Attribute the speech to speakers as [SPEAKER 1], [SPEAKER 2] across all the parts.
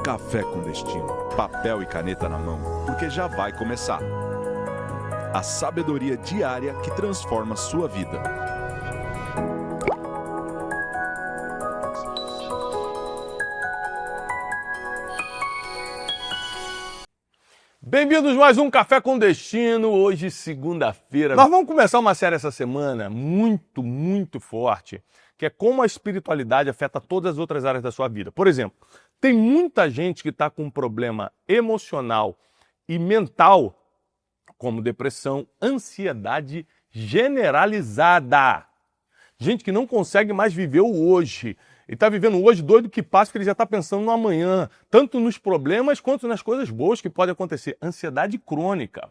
[SPEAKER 1] Café com Destino, papel e caneta na mão, porque já vai começar. A sabedoria diária que transforma sua vida.
[SPEAKER 2] Bem-vindos a mais um Café com Destino, hoje segunda-feira. Nós vamos começar uma série essa semana muito forte, que é como a espiritualidade afeta todas as outras áreas da sua vida. Por exemplo, tem muita gente que está com um problema emocional e mental, como depressão, ansiedade generalizada. Gente que não consegue mais viver o hoje. Ele está vivendo hoje doido que passa, porque ele já está pensando no amanhã, tanto nos problemas quanto nas coisas boas que podem acontecer. Ansiedade crônica,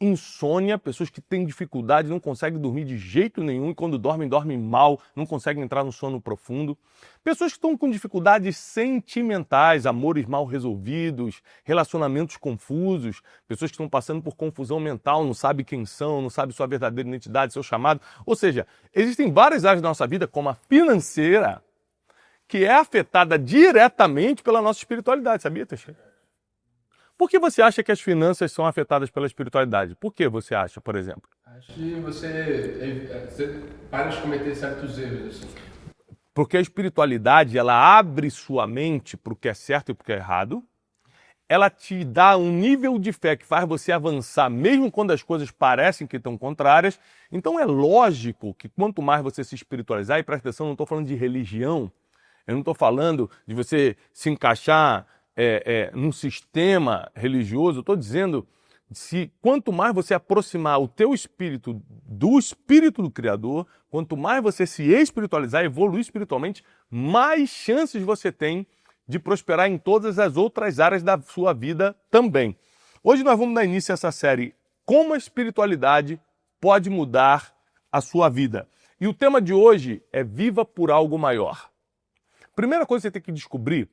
[SPEAKER 2] insônia, pessoas que têm dificuldade, não conseguem dormir de jeito nenhum, e quando dormem mal, não conseguem entrar no sono profundo. Pessoas que estão com dificuldades sentimentais, amores mal resolvidos, relacionamentos confusos, pessoas que estão passando por confusão mental, não sabem quem são, não sabem sua verdadeira identidade, seu chamado. Ou seja, existem várias áreas da nossa vida, como a financeira, que é afetada diretamente pela nossa espiritualidade, sabia, Teixeira? Por que você acha que as finanças são afetadas pela espiritualidade? Por que você acha, por exemplo?
[SPEAKER 3] Acho que você para de cometer certos erros, assim.
[SPEAKER 2] Porque a espiritualidade, ela abre sua mente para o que é certo e para o que é errado. Ela te dá um nível de fé que faz você avançar, mesmo quando as coisas parecem que estão contrárias. Então é lógico que quanto mais você se espiritualizar, e presta atenção, não estou falando de religião, eu não estou falando de você se encaixar num sistema religioso, eu estou dizendo se quanto mais você aproximar o teu espírito do Criador, quanto mais você se espiritualizar, evoluir espiritualmente, mais chances você tem de prosperar em todas as outras áreas da sua vida também. Hoje nós vamos dar início a essa série, como a espiritualidade pode mudar a sua vida. E o tema de hoje é Viva por Algo Maior. Primeira coisa que você tem que descobrir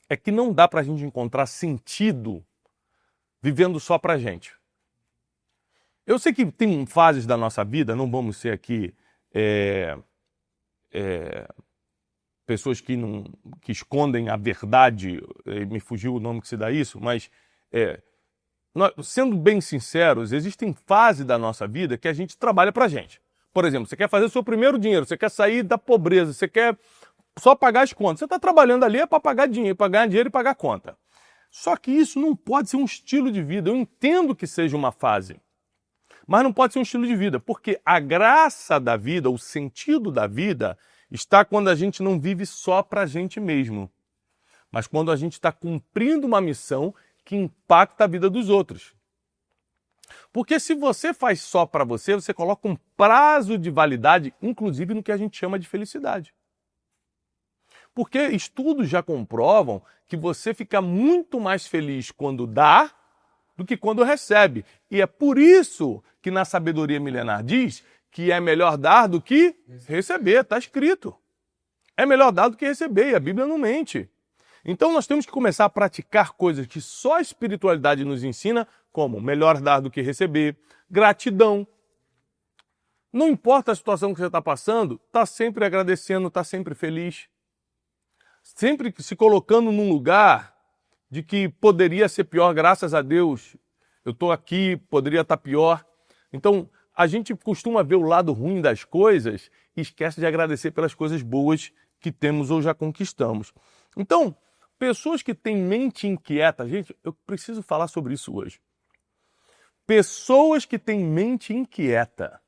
[SPEAKER 2] é que não dá para a gente encontrar sentido vivendo só para a gente. Eu sei que tem fases da nossa vida, não vamos ser aqui pessoas que escondem a verdade, me fugiu o nome que se dá isso, mas sendo bem sinceros, existem fases da nossa vida que a gente trabalha para a gente. Por exemplo, você quer fazer o seu primeiro dinheiro, você quer sair da pobreza, você quer só pagar as contas. Você está trabalhando ali para pagar dinheiro, e pagar a conta. Só que isso não pode ser um estilo de vida. Eu entendo que seja uma fase, mas não pode ser um estilo de vida, porque a graça da vida, o sentido da vida, está quando a gente não vive só para a gente mesmo, mas quando a gente está cumprindo uma missão que impacta a vida dos outros. Porque se você faz só para você, você coloca um prazo de validade, inclusive no que a gente chama de felicidade. Porque estudos já comprovam que você fica muito mais feliz quando dá do que quando recebe. E é por isso que na sabedoria milenar diz que é melhor dar do que receber. Está escrito. É melhor dar do que receber, e a Bíblia não mente. Então nós temos que começar a praticar coisas que só a espiritualidade nos ensina, como melhor dar do que receber, gratidão. Não importa a situação que você está passando, está sempre agradecendo, está sempre feliz. Sempre se colocando num lugar de que poderia ser pior, graças a Deus, eu estou aqui, poderia estar pior. Então, a gente costuma ver o lado ruim das coisas e esquece de agradecer pelas coisas boas que temos ou já conquistamos. Então, pessoas que têm mente inquieta, gente, eu preciso falar sobre isso hoje. Pessoas que têm mente inquieta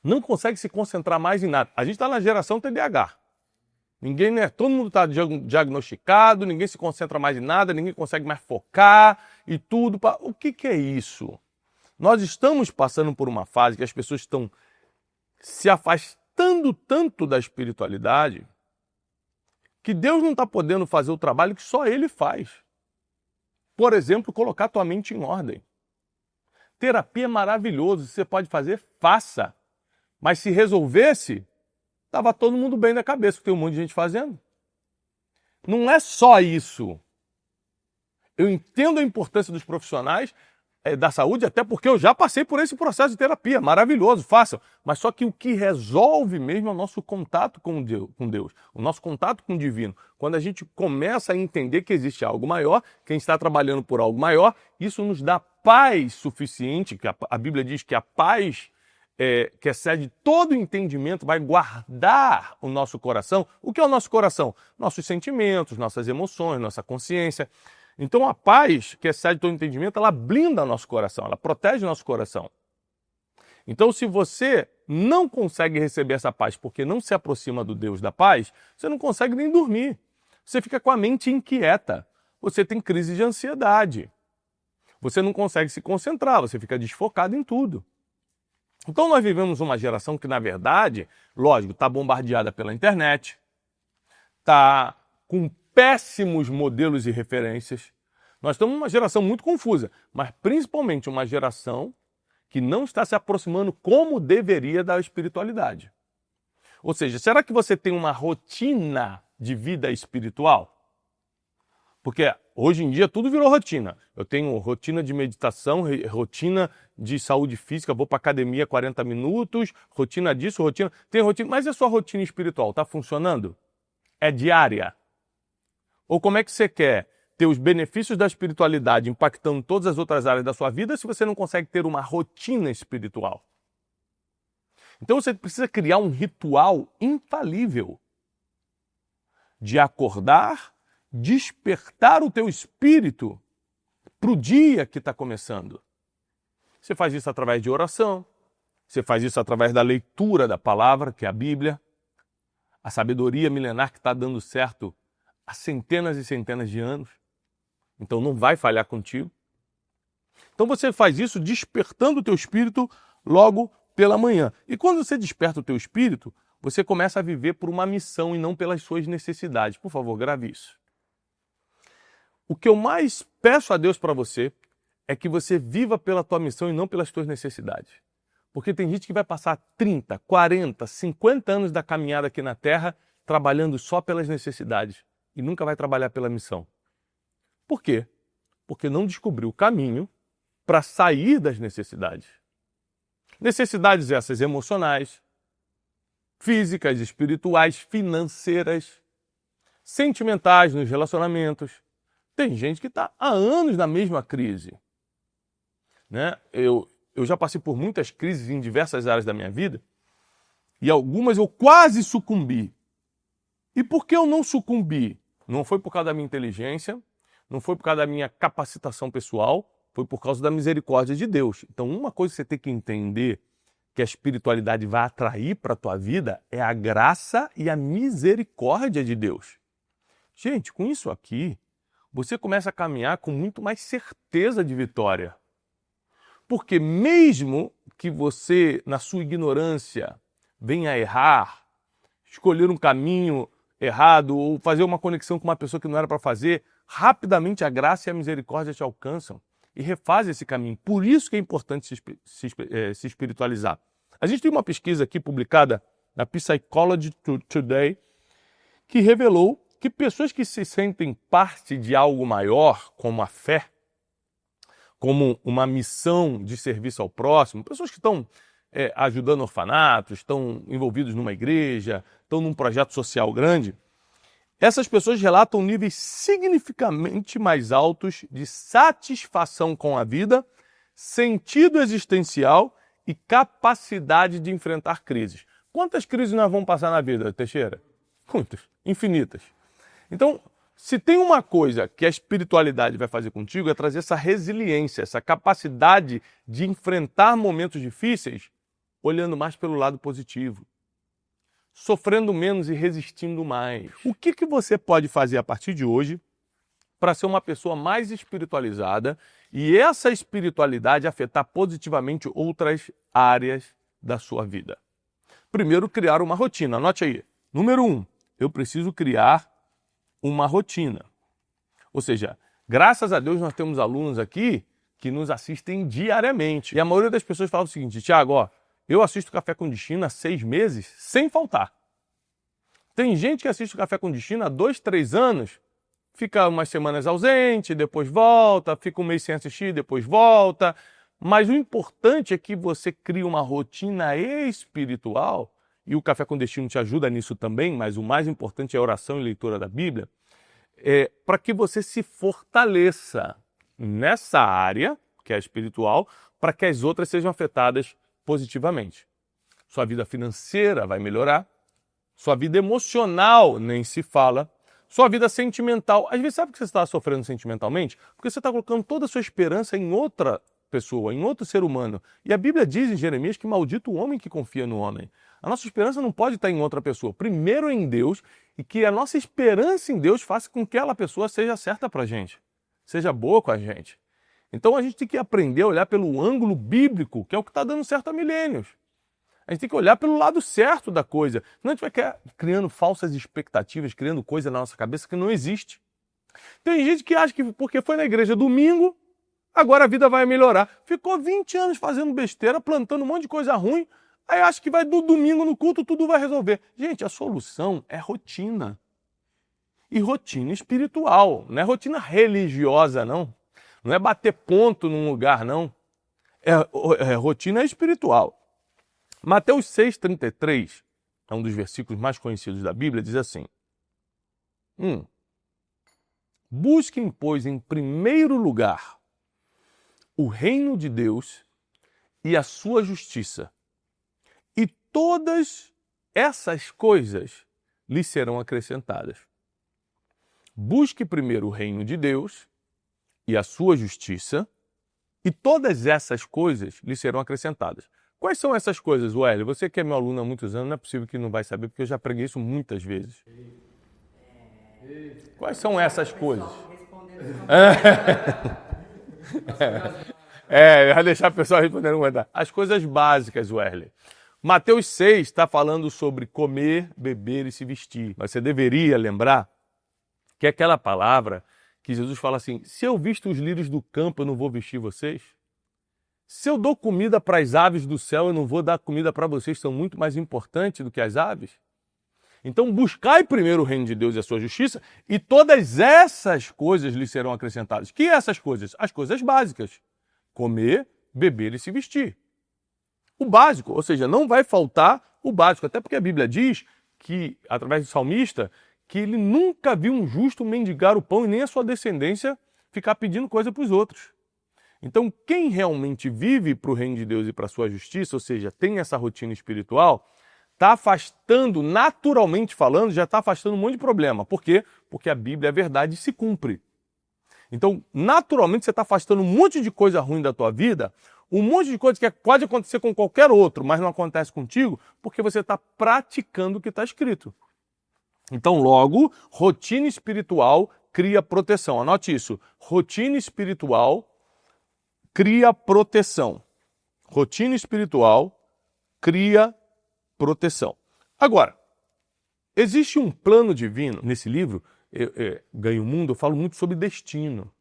[SPEAKER 2] não conseguem se concentrar mais em nada. A gente está na geração TDAH. Ninguém, todo mundo está diagnosticado, ninguém se concentra mais em nada, ninguém consegue mais focar e tudo. O que é isso? Nós estamos passando por uma fase que as pessoas estão se afastando tanto da espiritualidade que Deus não está podendo fazer o trabalho que só Ele faz. Por exemplo, colocar tua mente em ordem. Terapia é maravilhoso, se você pode fazer, faça. Mas se resolvesse, estava todo mundo bem da cabeça, porque tem um monte de gente fazendo. Não é só isso. Eu entendo a importância dos profissionais, da saúde, até porque eu já passei por esse processo de terapia, maravilhoso, fácil. Mas só que o que resolve mesmo é o nosso contato com Deus, o nosso contato com o divino. Quando a gente começa a entender que existe algo maior, que a gente está trabalhando por algo maior, isso nos dá paz suficiente, que a Bíblia diz que a paz que excede todo entendimento vai guardar o nosso coração. O que é o nosso coração? Nossos sentimentos, nossas emoções, nossa consciência. Então a paz, que excede todo entendimento, ela blinda o nosso coração, ela protege o nosso coração. Então se você não consegue receber essa paz porque não se aproxima do Deus da paz, você não consegue nem dormir. Você fica com a mente inquieta, você tem crise de ansiedade. Você não consegue se concentrar, você fica desfocado em tudo. Então nós vivemos uma geração que, na verdade, lógico, está bombardeada pela internet, está com péssimos modelos e referências. Nós estamos numa geração muito confusa, mas principalmente uma geração que não está se aproximando como deveria da espiritualidade. Ou seja, será que você tem uma rotina de vida espiritual? Porque hoje em dia tudo virou rotina. Eu tenho rotina de meditação, rotina de saúde física, vou para academia 40 minutos, rotina disso, rotina... Tem rotina, mas a sua rotina espiritual está funcionando? É diária? Ou como é que você quer ter os benefícios da espiritualidade impactando todas as outras áreas da sua vida se você não consegue ter uma rotina espiritual? Então você precisa criar um ritual infalível de acordar, despertar o teu espírito para o dia que está começando. Você faz isso através de oração, você faz isso através da leitura da palavra, que é a Bíblia, a sabedoria milenar que está dando certo há centenas e centenas de anos. Então não vai falhar contigo. Então você faz isso despertando o teu espírito logo pela manhã. E quando você desperta o teu espírito, você começa a viver por uma missão e não pelas suas necessidades. Por favor, grave isso. O que eu mais peço a Deus para você é que você viva pela tua missão e não pelas tuas necessidades. Porque tem gente que vai passar 30, 40, 50 anos da caminhada aqui na Terra trabalhando só pelas necessidades e nunca vai trabalhar pela missão. Por quê? Porque não descobriu o caminho para sair das necessidades. Necessidades essas emocionais, físicas, espirituais, financeiras, sentimentais nos relacionamentos. Tem gente que está há anos na mesma crise. Né? Eu já passei por muitas crises em diversas áreas da minha vida e algumas eu quase sucumbi. E por que eu não sucumbi? Não foi por causa da minha inteligência, não foi por causa da minha capacitação pessoal, foi por causa da misericórdia de Deus. Então uma coisa que você tem que entender que a espiritualidade vai atrair para a tua vida é a graça e a misericórdia de Deus. Gente, com isso aqui, você começa a caminhar com muito mais certeza de vitória. Porque mesmo que você, na sua ignorância, venha a errar, escolher um caminho errado ou fazer uma conexão com uma pessoa que não era para fazer, rapidamente a graça e a misericórdia te alcançam e refazem esse caminho. Por isso que é importante se espiritualizar. A gente tem uma pesquisa aqui publicada na Psychology Today que revelou que pessoas que se sentem parte de algo maior, como a fé, como uma missão de serviço ao próximo, pessoas que estão ajudando orfanatos, estão envolvidos numa igreja, estão num projeto social grande, essas pessoas relatam níveis significativamente mais altos de satisfação com a vida, sentido existencial e capacidade de enfrentar crises. Quantas crises nós vamos passar na vida, Teixeira? Muitas, infinitas. Então, se tem uma coisa que a espiritualidade vai fazer contigo é trazer essa resiliência, essa capacidade de enfrentar momentos difíceis olhando mais pelo lado positivo, sofrendo menos e resistindo mais. O que você pode fazer a partir de hoje para ser uma pessoa mais espiritualizada e essa espiritualidade afetar positivamente outras áreas da sua vida? Primeiro, criar uma rotina. Anote aí. Número 1, eu preciso criar uma rotina. Ou seja, graças a Deus nós temos alunos aqui que nos assistem diariamente. E a maioria das pessoas fala o seguinte: Thiago, ó, eu assisto Café com Destino há 6 meses sem faltar. Tem gente que assiste o Café com Destino há 2, 3 anos fica umas semanas ausente, depois volta, fica um mês sem assistir, depois volta. Mas o importante é que você crie uma rotina espiritual, e o Café com Destino te ajuda nisso também, mas o mais importante é a oração e leitura da Bíblia, para que você se fortaleça nessa área, que é espiritual, para que as outras sejam afetadas positivamente. Sua vida financeira vai melhorar, sua vida emocional nem se fala, sua vida sentimental. Às vezes, sabe por que você está sofrendo sentimentalmente? Porque você está colocando toda a sua esperança em outra pessoa, em outro ser humano. E a Bíblia diz em Jeremias que maldito o homem que confia no homem. A nossa esperança não pode estar em outra pessoa. Primeiro em Deus, e que a nossa esperança em Deus faça com que aquela pessoa seja certa para a gente, seja boa com a gente. Então a gente tem que aprender a olhar pelo ângulo bíblico, que é o que está dando certo há milênios. A gente tem que olhar pelo lado certo da coisa. Senão a gente vai criando falsas expectativas, criando coisa na nossa cabeça que não existe. Tem gente que acha que porque foi na igreja domingo, agora a vida vai melhorar. Ficou 20 anos fazendo besteira, plantando um monte de coisa ruim, aí acha que vai do domingo no culto, tudo vai resolver. Gente, a solução é rotina. E rotina espiritual. Não é rotina religiosa, não. Não é bater ponto num lugar, não. É rotina espiritual. Mateus 6,33, é um dos versículos mais conhecidos da Bíblia, diz assim: Busquem, pois, em primeiro lugar o reino de Deus e a sua justiça, e todas essas coisas lhes serão acrescentadas. Busque primeiro o reino de Deus e a sua justiça, e todas essas coisas lhes serão acrescentadas. Quais são essas coisas, Welley? Você que é meu aluno há muitos anos, não é possível que não vai saber, porque eu já preguei isso muitas vezes. Quais são essas coisas? Vai deixar a pessoa respondendo. As coisas básicas, Welley. Mateus 6 está falando sobre comer, beber e se vestir. Mas você deveria lembrar que é aquela palavra que Jesus fala assim: se eu visto os lírios do campo, eu não vou vestir vocês? Se eu dou comida para as aves do céu, eu não vou dar comida para vocês, são muito mais importantes do que as aves? Então buscai primeiro o reino de Deus e a sua justiça, e todas essas coisas lhes serão acrescentadas. Que essas coisas? As coisas básicas. Comer, beber e se vestir. O básico, ou seja, não vai faltar o básico, até porque a Bíblia diz que, através do salmista, que ele nunca viu um justo mendigar o pão e nem a sua descendência ficar pedindo coisa para os outros. Então, quem realmente vive para o reino de Deus e para a sua justiça, ou seja, tem essa rotina espiritual, está afastando, naturalmente falando, já está afastando um monte de problema. Por quê? Porque a Bíblia é verdade e se cumpre. Então, naturalmente, você está afastando um monte de coisa ruim da tua vida, um monte de coisa que pode acontecer com qualquer outro, mas não acontece contigo, porque você está praticando o que está escrito. Então, logo, rotina espiritual cria proteção. Anote isso. Rotina espiritual cria proteção. Rotina espiritual cria proteção. Agora, existe um plano divino. Nesse livro, Ganho o Mundo, eu falo muito sobre destino.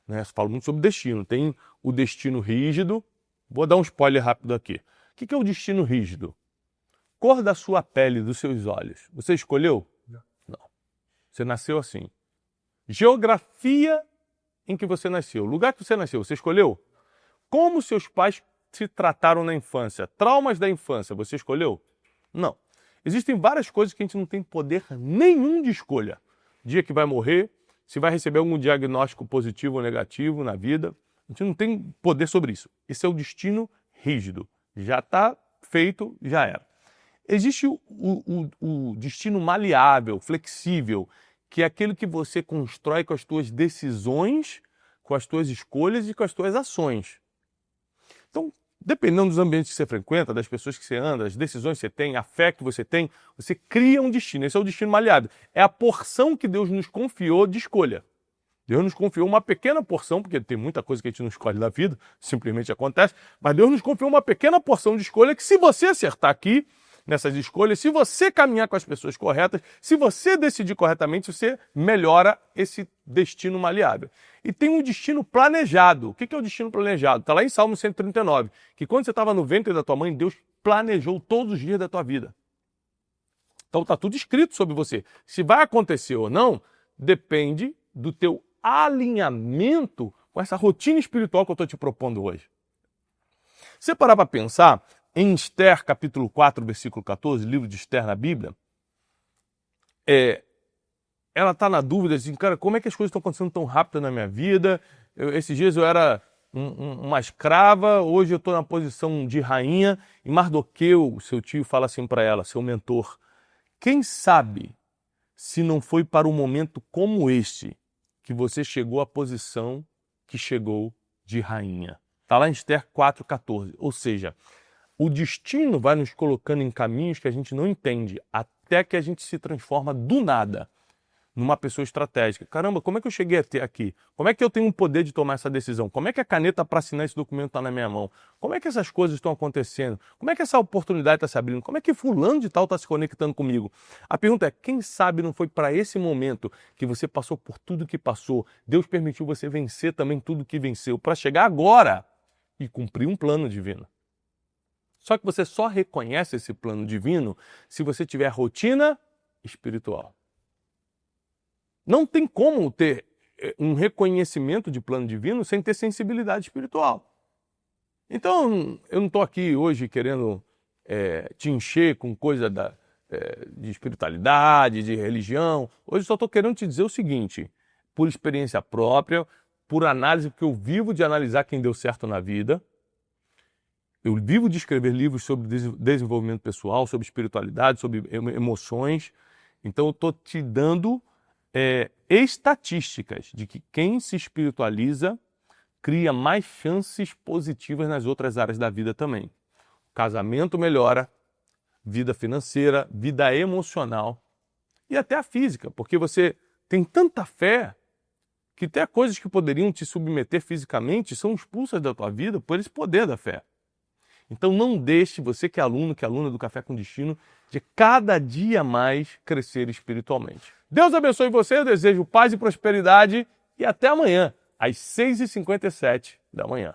[SPEAKER 2] Eu falo muito sobre destino. Tem o destino rígido. Vou dar um spoiler rápido aqui. O que é o destino rígido? Cor da sua pele, dos seus olhos. Você escolheu? Não. Você nasceu assim. Geografia em que você nasceu. Lugar que você nasceu, você escolheu? Como seus pais se trataram na infância? Traumas da infância, você escolheu? Não. Existem várias coisas que a gente não tem poder nenhum de escolha. Dia que vai morrer, se vai receber algum diagnóstico positivo ou negativo na vida, a gente não tem poder sobre isso. Esse é o destino rígido. Já está feito, já era. Existe o destino maleável, flexível, que é aquele que você constrói com as tuas decisões, com as tuas escolhas e com as tuas ações. Então, dependendo dos ambientes que você frequenta, das pessoas que você anda, das decisões que você tem, a fé que você tem, você cria um destino. Esse é o destino maleável. É a porção que Deus nos confiou de escolha. Deus nos confiou uma pequena porção, porque tem muita coisa que a gente não escolhe da vida, simplesmente acontece, mas Deus nos confiou uma pequena porção de escolha que, se você acertar aqui, nessas escolhas, se você caminhar com as pessoas corretas, se você decidir corretamente, você melhora esse destino maleável. E tem um destino planejado. O que é o destino planejado? Está lá em Salmo 139, que quando você estava no ventre da tua mãe, Deus planejou todos os dias da tua vida. Então está tudo escrito sobre você. Se vai acontecer ou não, depende do teu alinhamento com essa rotina espiritual que eu estou te propondo hoje. Se você parar para pensar, em Esther, capítulo 4, versículo 14, livro de Esther na Bíblia, ela está na dúvida, assim, cara, como é que as coisas estão acontecendo tão rápido na minha vida? Esses dias eu era uma escrava, hoje eu estou na posição de rainha, e Mardoqueu, seu tio, fala assim para ela, seu mentor, quem sabe se não foi para um momento como este que você chegou à posição que chegou de rainha? Está lá em Esther 4,14. Ou seja, o destino vai nos colocando em caminhos que a gente não entende, até que a gente se transforma do nada numa pessoa estratégica. Caramba, como é que eu cheguei até aqui? Como é que eu tenho o poder de tomar essa decisão? Como é que a caneta para assinar esse documento está na minha mão? Como é que essas coisas estão acontecendo? Como é que essa oportunidade está se abrindo? Como é que fulano de tal está se conectando comigo? A pergunta é, quem sabe não foi para esse momento que você passou por tudo que passou, Deus permitiu você vencer também tudo que venceu, para chegar agora e cumprir um plano divino. Só que você só reconhece esse plano divino se você tiver rotina espiritual. Não tem como ter um reconhecimento de plano divino sem ter sensibilidade espiritual. Então, eu não estou aqui hoje querendo te encher com coisa de espiritualidade, de religião. Hoje só estou querendo te dizer o seguinte, por experiência própria, por análise, porque eu vivo de analisar quem deu certo na vida. Eu vivo de escrever livros sobre desenvolvimento pessoal, sobre espiritualidade, sobre emoções. Então, eu estou te dando estatísticas de que quem se espiritualiza cria mais chances positivas nas outras áreas da vida também. O casamento melhora, vida financeira, vida emocional e até a física, porque você tem tanta fé que até coisas que poderiam te submeter fisicamente são expulsas da tua vida por esse poder da fé. Então não deixe, você que é aluno, que é aluna do Café com Destino, de cada dia mais crescer espiritualmente. Deus abençoe você, eu desejo paz e prosperidade e até amanhã, às 6h57 da manhã.